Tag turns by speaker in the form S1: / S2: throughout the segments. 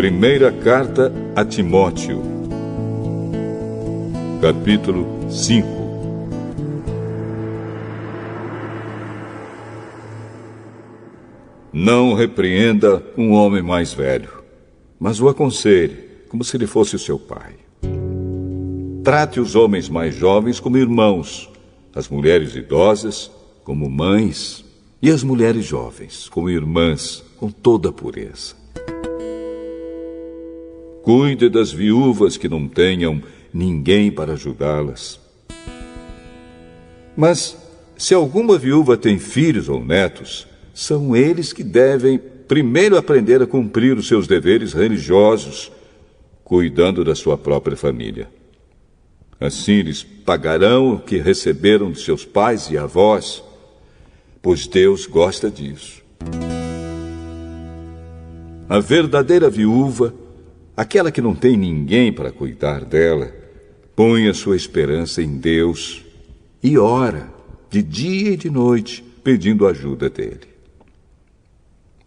S1: Primeira carta a Timóteo, capítulo 5. Não repreenda um homem mais velho, mas o aconselhe, como se ele fosse o seu pai. Trate os homens mais jovens como irmãos, as mulheres idosas como mães e as mulheres jovens como irmãs, com toda a pureza. Cuide das viúvas que não tenham ninguém para ajudá-las. Mas, se alguma viúva tem filhos ou netos, são eles que devem primeiro aprender a cumprir os seus deveres religiosos, cuidando da sua própria família. Assim eles pagarão o que receberam de seus pais e avós, pois Deus gosta disso. A verdadeira viúva, aquela que não tem ninguém para cuidar dela, põe a sua esperança em Deus e ora de dia e de noite, pedindo ajuda dele.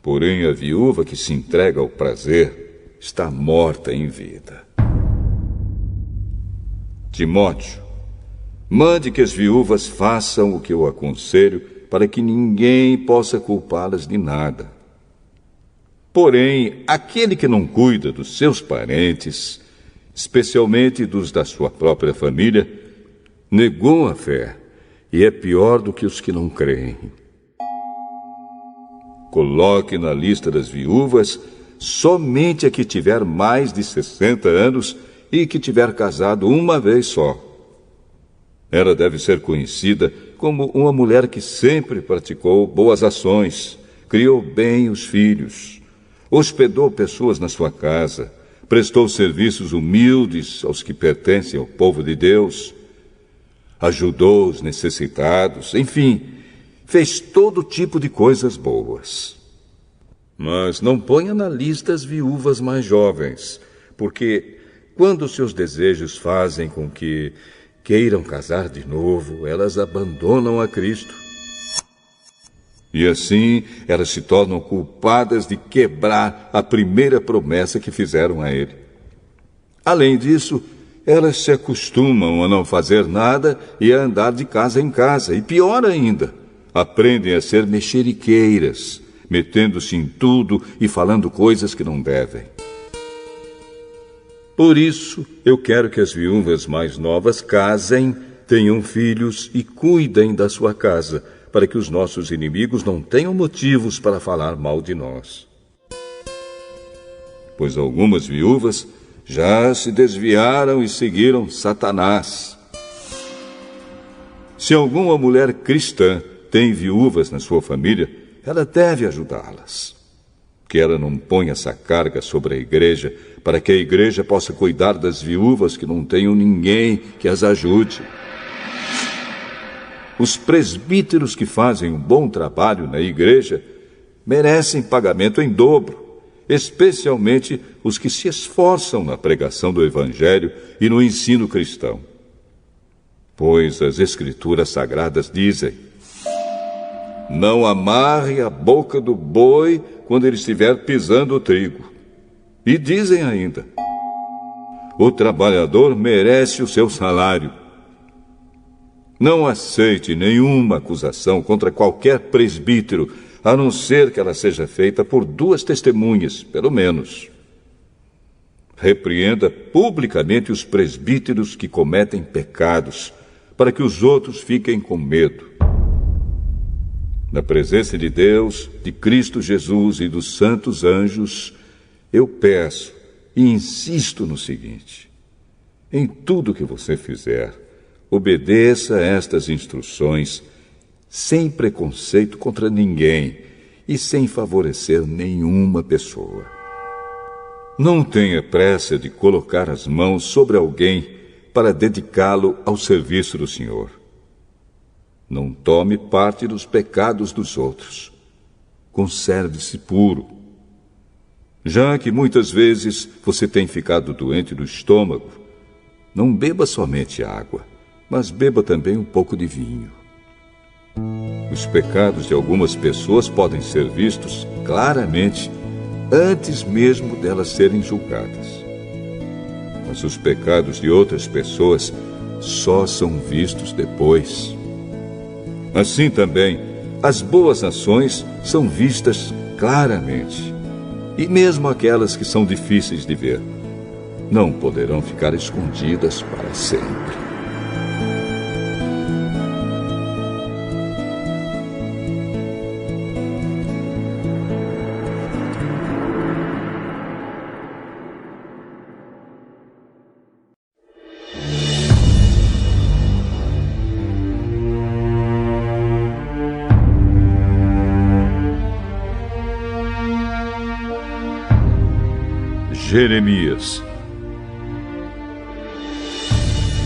S1: Porém, a viúva que se entrega ao prazer está morta em vida. Timóteo, mande que as viúvas façam o que eu aconselho, para que ninguém possa culpá-las de nada. Porém, aquele que não cuida dos seus parentes, especialmente dos da sua própria família, negou a fé e é pior do que os que não creem. Coloque na lista das viúvas somente a que tiver mais de 60 anos e que tiver casado uma vez só. Ela deve ser conhecida como uma mulher que sempre praticou boas ações, criou bem os filhos, hospedou pessoas na sua casa, prestou serviços humildes aos que pertencem ao povo de Deus, ajudou os necessitados, enfim, fez todo tipo de coisas boas. Mas não ponha na lista as viúvas mais jovens, porque quando seus desejos fazem com que queiram casar de novo, elas abandonam a Cristo. E assim elas se tornam culpadas de quebrar a primeira promessa que fizeram a ele. Além disso, elas se acostumam a não fazer nada e a andar de casa em casa. E pior ainda, aprendem a ser mexeriqueiras, metendo-se em tudo e falando coisas que não devem. Por isso, eu quero que as viúvas mais novas casem, tenham filhos e cuidem da sua casa, para que os nossos inimigos não tenham motivos para falar mal de nós. Pois algumas viúvas já se desviaram e seguiram Satanás. Se alguma mulher cristã tem viúvas na sua família, ela deve ajudá-las. Que ela não ponha essa carga sobre a igreja, para que a igreja possa cuidar das viúvas que não tenham ninguém que as ajude. Os presbíteros que fazem um bom trabalho na igreja merecem pagamento em dobro, especialmente os que se esforçam na pregação do Evangelho e no ensino cristão. Pois as Escrituras Sagradas dizem: não amarre a boca do boi quando ele estiver pisando o trigo. E dizem ainda: o trabalhador merece o seu salário. Não aceite nenhuma acusação contra qualquer presbítero, a não ser que ela seja feita por 2 testemunhas, pelo menos. Repreenda publicamente os presbíteros que cometem pecados, para que os outros fiquem com medo. Na presença de Deus, de Cristo Jesus e dos santos anjos, eu peço e insisto no seguinte: em tudo que você fizer, obedeça a estas instruções, sem preconceito contra ninguém e sem favorecer nenhuma pessoa. Não tenha pressa de colocar as mãos sobre alguém para dedicá-lo ao serviço do Senhor. Não tome parte dos pecados dos outros. Conserve-se puro. Já que muitas vezes você tem ficado doente do estômago, não beba somente água, mas beba também um pouco de vinho. Os pecados de algumas pessoas podem ser vistos claramente antes mesmo delas serem julgadas. Mas os pecados de outras pessoas só são vistos depois. Assim também, as boas ações são vistas claramente. E mesmo aquelas que são difíceis de ver, não poderão ficar escondidas para sempre. Jeremias,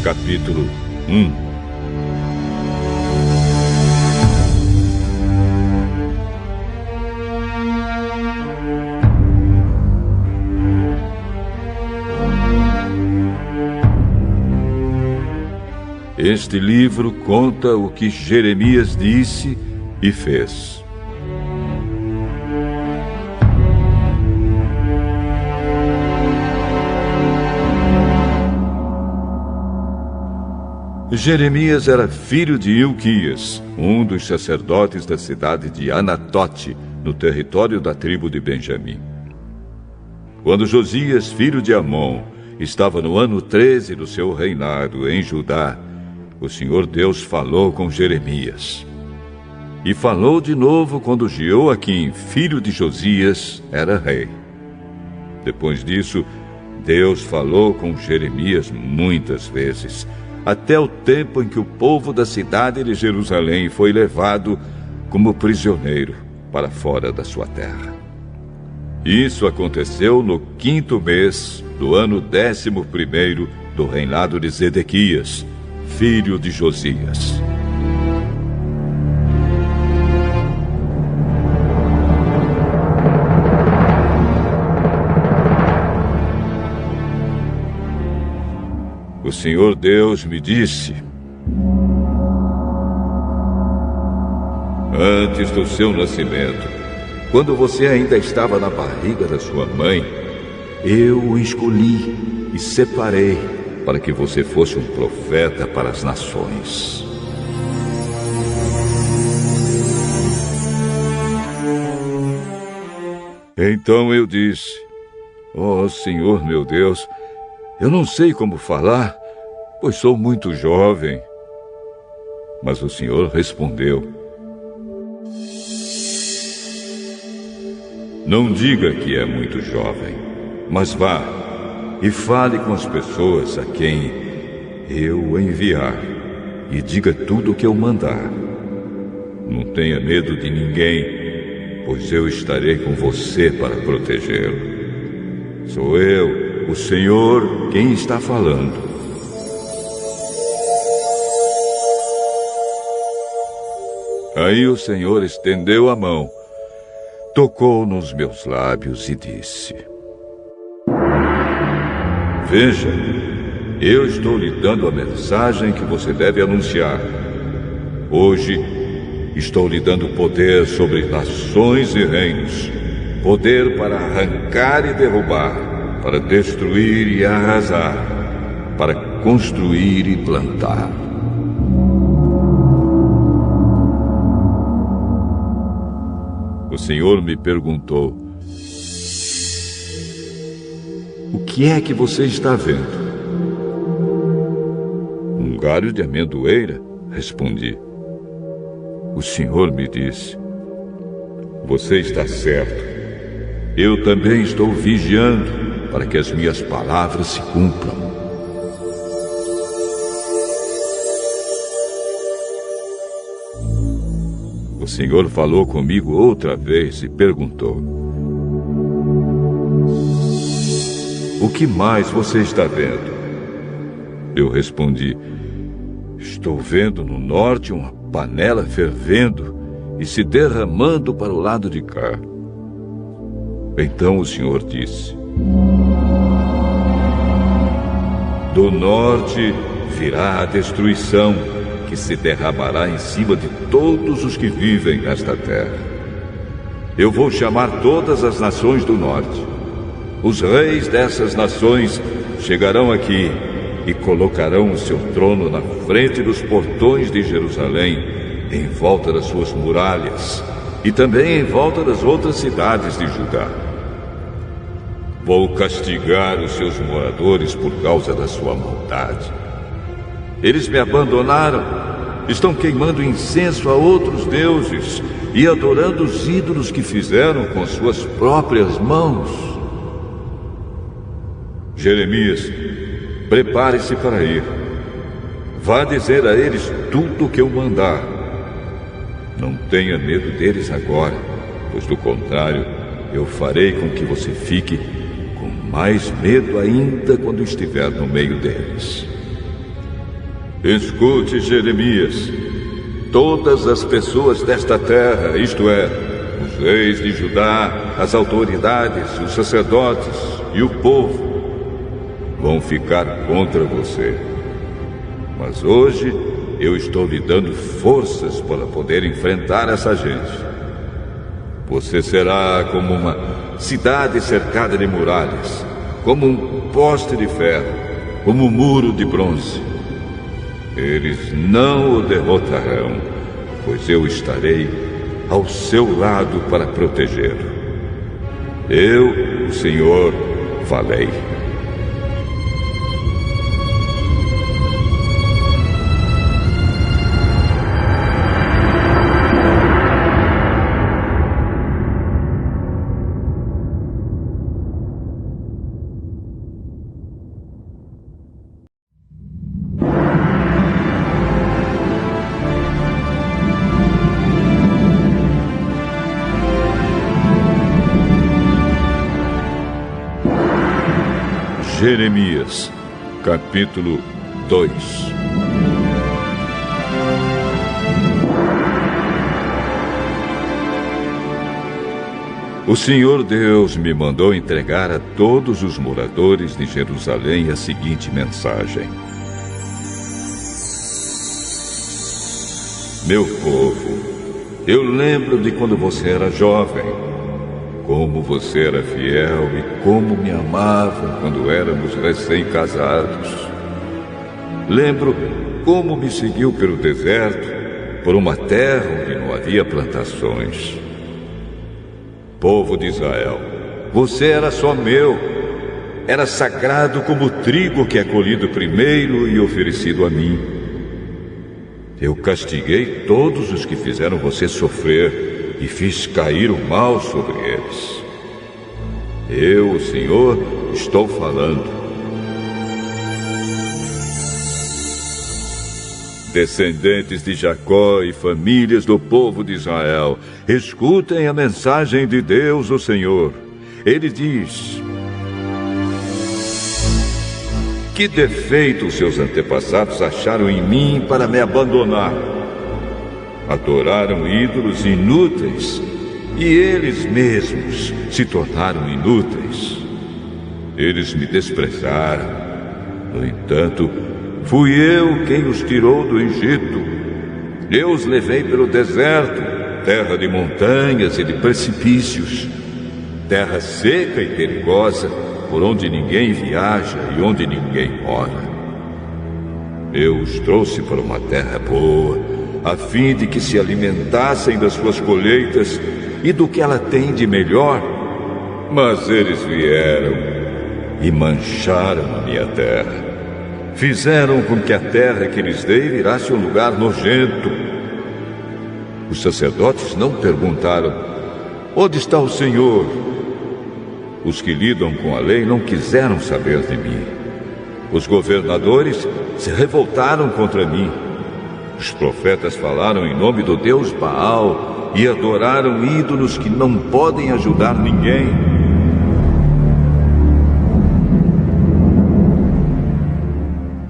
S1: capítulo 1. Este livro conta o que Jeremias disse e fez. Jeremias era filho de Ilquias, um dos sacerdotes da cidade de Anatote, no território da tribo de Benjamim. Quando Josias, filho de Amon, estava no ano 13 do seu reinado em Judá, o Senhor Deus falou com Jeremias. E falou de novo quando Jeoaquim, filho de Josias, era rei. Depois disso, Deus falou com Jeremias muitas vezes, até o tempo em que o povo da cidade de Jerusalém foi levado como prisioneiro para fora da sua terra. Isso aconteceu no 5º mês do ano 11º do reinado de Zedequias, filho de Josias. O Senhor Deus me disse: antes do seu nascimento, quando você ainda estava na barriga da sua mãe, eu o escolhi e separei para que você fosse um profeta para as nações. Então eu disse: ó Senhor meu Deus, eu não sei como falar, pois sou muito jovem. Mas o Senhor respondeu: não diga que é muito jovem, mas vá e fale com as pessoas a quem eu enviar, e diga tudo o que eu mandar. Não tenha medo de ninguém, pois eu estarei com você para protegê-lo. Sou eu, o Senhor, quem está falando. Aí o Senhor estendeu a mão, tocou nos meus lábios e disse: veja, eu estou lhe dando a mensagem que você deve anunciar. Hoje estou lhe dando poder sobre nações e reinos, poder para arrancar e derrubar, para destruir e arrasar, para construir e plantar. O Senhor me perguntou: o que é que você está vendo? Um galho de amendoeira, respondi. O Senhor me disse: você está certo. Eu também estou vigiando para que as minhas palavras se cumpram. O Senhor falou comigo outra vez e perguntou: o que mais você está vendo? Eu respondi: estou vendo no norte uma panela fervendo e se derramando para o lado de cá. Então o Senhor disse: do norte virá a destruição, que se derramará em cima de todos os que vivem nesta terra. eu vou chamar todas as nações do norte. Os reis dessas nações chegarão aqui e colocarão o seu trono na frente dos portões de Jerusalém, em volta das suas muralhas, e também em volta das outras cidades de Judá. Vou castigar os seus moradores por causa da sua maldade. Eles me abandonaram, estão queimando incenso a outros deuses e adorando os ídolos que fizeram com suas próprias mãos. Jeremias, prepare-se para ir. Vá dizer a eles tudo o que eu mandar. Não tenha medo deles agora, pois do contrário, eu farei com que você fique com mais medo ainda quando estiver no meio deles. Escute, Jeremias. Todas as pessoas desta terra, isto é, os reis de Judá, as autoridades, os sacerdotes e o povo, vão ficar contra você. Mas hoje eu estou lhe dando forças para poder enfrentar essa gente. Você será como uma cidade cercada de muralhas, como um poste de ferro, como um muro de bronze. Eles não o derrotarão, pois eu estarei ao seu lado para protegê-lo. Eu, o Senhor, falei. Jeremias, capítulo 2. O Senhor Deus me mandou entregar a todos os moradores de Jerusalém a seguinte mensagem: Meu povo, eu lembro de quando você era jovem, como você era fiel e como me amava quando éramos recém-casados. Lembro como me seguiu pelo deserto, por uma terra onde não havia plantações. Povo de Israel, você era só meu. Era sagrado como o trigo que é colhido primeiro e oferecido a mim. Eu castiguei todos os que fizeram você sofrer e fiz cair o mal sobre eles. Eu, o Senhor, estou falando. Descendentes de Jacó e famílias do povo de Israel, escutem a mensagem de Deus, o Senhor. Ele diz: Que defeito seus antepassados acharam em mim para me abandonar? Adoraram ídolos inúteis, e eles mesmos se tornaram inúteis. Eles me desprezaram. No entanto, fui eu quem os tirou do Egito. Eu os levei pelo deserto, terra de montanhas e de precipícios, terra seca e perigosa, por onde ninguém viaja e onde ninguém mora. Eu os trouxe para uma terra boa, a fim de que se alimentassem das suas colheitas e do que ela tem de melhor. Mas eles vieram e mancharam a minha terra. Fizeram com que a terra que lhes dei virasse um lugar nojento. Os sacerdotes não perguntaram: onde está o Senhor? Os que lidam com a lei não quiseram saber de mim. Os governadores se revoltaram contra mim. Os profetas falaram em nome do Deus Baal e adoraram ídolos que não podem ajudar ninguém.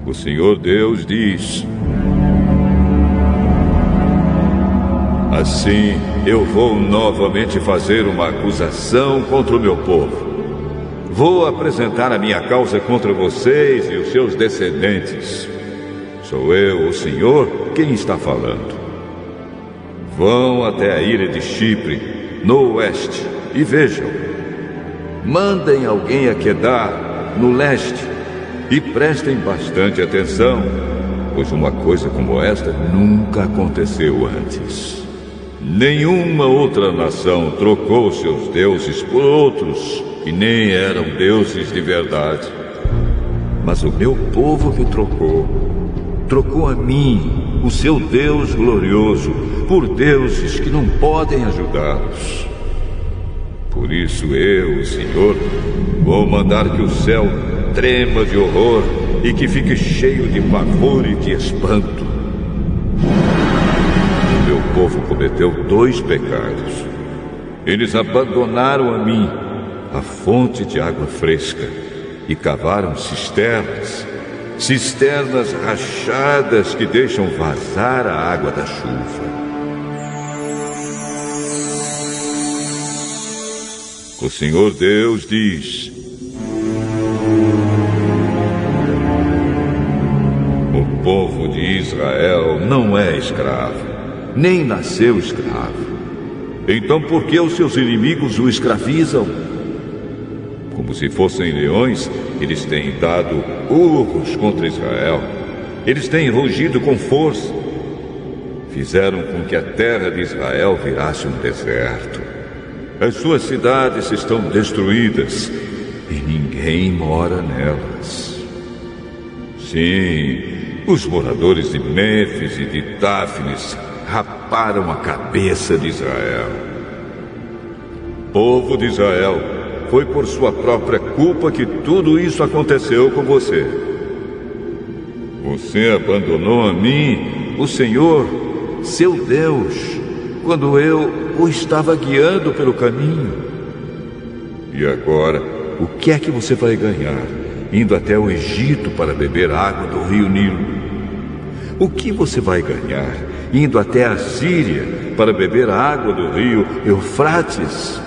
S1: O Senhor Deus diz: assim eu vou novamente fazer uma acusação contra o meu povo. Vou apresentar a minha causa contra vocês e os seus descendentes. Sou eu, o Senhor, quem está falando. Vão até a ilha de Chipre, no oeste, e vejam. Mandem alguém a Quedar, no leste, e prestem bastante atenção, pois uma coisa como esta nunca aconteceu antes. Nenhuma outra nação trocou seus deuses por outros, que nem eram deuses de verdade. Mas o meu povo me trocou a mim, o seu Deus glorioso, por deuses que não podem ajudá-los. Por isso eu, o Senhor, vou mandar que o céu trema de horror e que fique cheio de pavor e de espanto. O meu povo cometeu 2 pecados. Eles abandonaram a mim, a fonte de água fresca, e cavaram cisternas rachadas que deixam vazar a água da chuva. O Senhor Deus diz: o povo de Israel não é escravo, nem nasceu escravo. Então por que os seus inimigos o escravizam? Como se fossem leões, eles têm dado urros contra Israel. Eles têm rugido com força. Fizeram com que a terra de Israel virasse um deserto. As suas cidades estão destruídas e ninguém mora nelas. Sim, os moradores de Mênfis e de Táfnis raparam a cabeça de Israel. Povo de Israel, foi por sua própria culpa que tudo isso aconteceu com você. Você abandonou a mim, o Senhor, seu Deus, quando eu o estava guiando pelo caminho. E agora, o que é que você vai ganhar, indo até o Egito para beber água do rio Nilo? O que você vai ganhar, indo até a Síria para beber a água do rio Eufrates?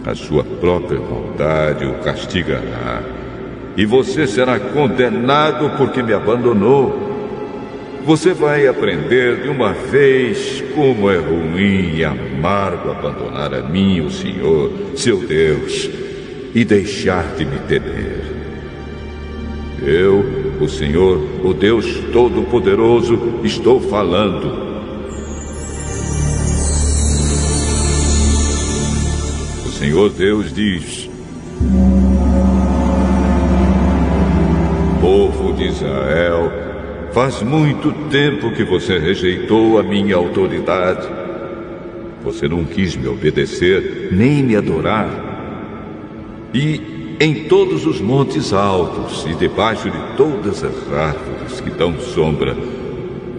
S1: A sua própria maldade o castigará, e você será condenado porque me abandonou. Você vai aprender de uma vez como é ruim e amargo abandonar a mim, o Senhor, seu Deus, e deixar de me temer. Eu, o Senhor, o Deus Todo-Poderoso, estou falando. O Senhor Deus diz: povo de Israel, faz muito tempo que você rejeitou a minha autoridade. Você não quis me obedecer, nem me adorar. E em todos os montes altos e debaixo de todas as árvores que dão sombra,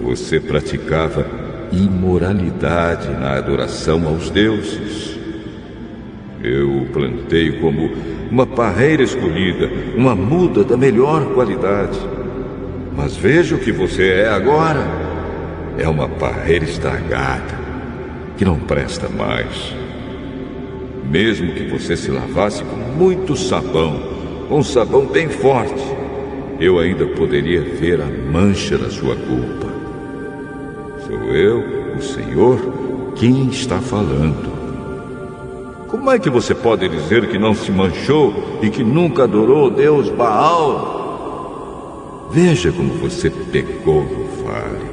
S1: você praticava imoralidade na adoração aos deuses. Eu o plantei como uma parreira escolhida, uma muda da melhor qualidade. Mas veja o que você é agora. É uma parreira estragada, que não presta mais. Mesmo que você se lavasse com muito sabão, um sabão bem forte, eu ainda poderia ver a mancha da sua culpa. Sou eu, o Senhor, quem está falando. Como é que você pode dizer que não se manchou e que nunca adorou o Deus Baal? Veja como você pecou no vale.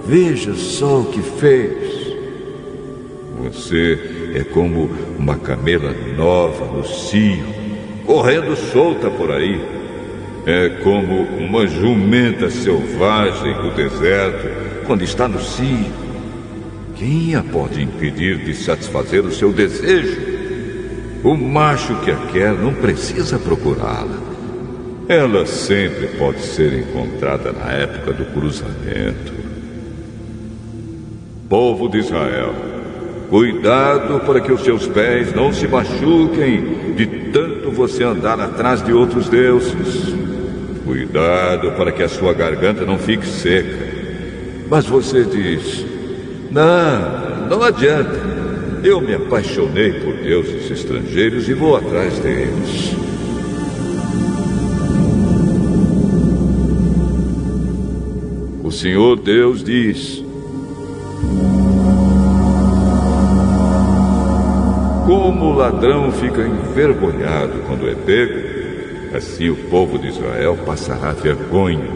S1: Veja só o que fez. Você é como uma camela nova no cio, correndo solta por aí. É como uma jumenta selvagem do deserto quando está no cio. Quem a pode impedir de satisfazer o seu desejo? O macho que a quer não precisa procurá-la. Ela sempre pode ser encontrada na época do cruzamento. Povo de Israel, cuidado para que os seus pés não se machuquem de tanto você andar atrás de outros deuses. Cuidado para que a sua garganta não fique seca. Mas você diz: não adianta. Eu me apaixonei por deuses estrangeiros e vou atrás deles. O Senhor Deus diz: Como o ladrão fica envergonhado quando é pego, assim o povo de Israel passará vergonha.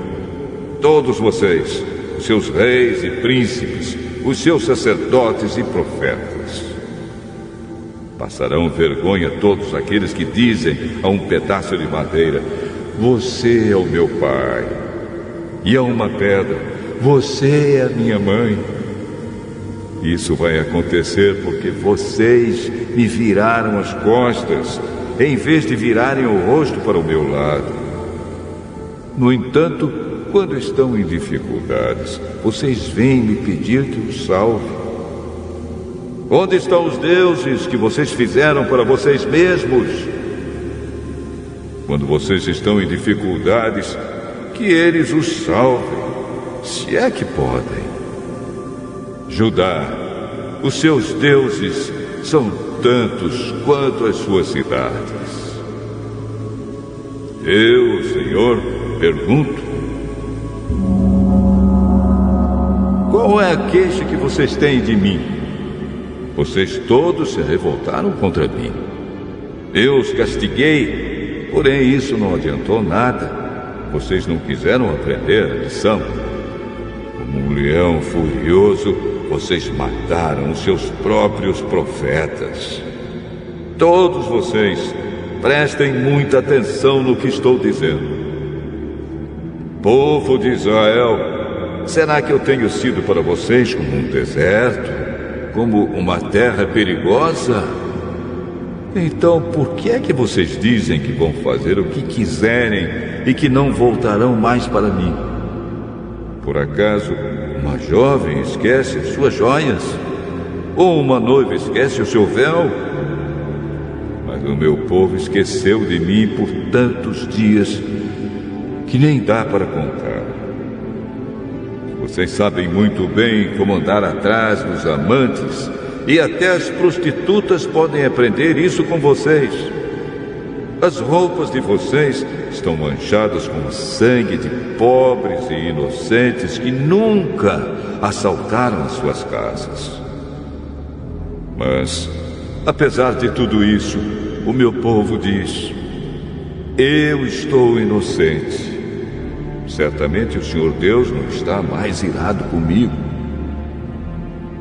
S1: Todos vocês, os seus reis e príncipes, os seus sacerdotes e profetas. Passarão vergonha todos aqueles que dizem a um pedaço de madeira: você é o meu pai. E a uma pedra: você é a minha mãe. Isso vai acontecer porque vocês me viraram as costas, em vez de virarem o rosto para o meu lado. No entanto, quando estão em dificuldades, vocês vêm me pedir que os salve. Onde estão os deuses que vocês fizeram para vocês mesmos? Quando vocês estão em dificuldades, que eles os salvem, se é que podem. Judá, os seus deuses são tantos quanto as suas cidades. Eu, Senhor, pergunto: qual é a queixa que vocês têm de mim? Vocês todos se revoltaram contra mim. Eu os castiguei, porém isso não adiantou nada. Vocês não quiseram aprender a lição. Como um leão furioso, vocês mataram os seus próprios profetas. Todos vocês, prestem muita atenção no que estou dizendo. Povo de Israel, será que eu tenho sido para vocês como um deserto, como uma terra perigosa? Então, por que é que vocês dizem que vão fazer o que quiserem e que não voltarão mais para mim? Por acaso, uma jovem esquece as suas joias? Ou uma noiva esquece o seu véu? Mas o meu povo esqueceu de mim por tantos dias que nem dá para contar. Vocês sabem muito bem como andar atrás dos amantes, e até as prostitutas podem aprender isso com vocês. As roupas de vocês estão manchadas com o sangue de pobres e inocentes que nunca assaltaram as suas casas. Mas, apesar de tudo isso, o meu povo diz: eu estou inocente. Certamente o Senhor Deus não está mais irado comigo.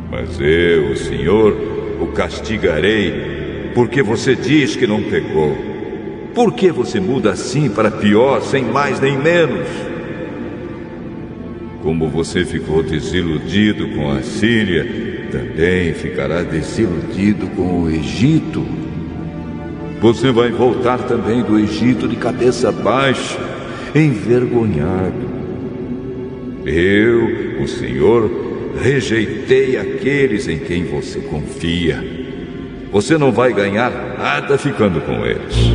S1: Mas eu, o Senhor, o castigarei, porque você diz que não pecou. Por que você muda assim para pior, sem mais nem menos? Como você ficou desiludido com a Síria, também ficará desiludido com o Egito. Você vai voltar também do Egito de cabeça baixa, envergonhado. Eu, o Senhor, rejeitei aqueles em quem você confia. Você não vai ganhar nada ficando com eles.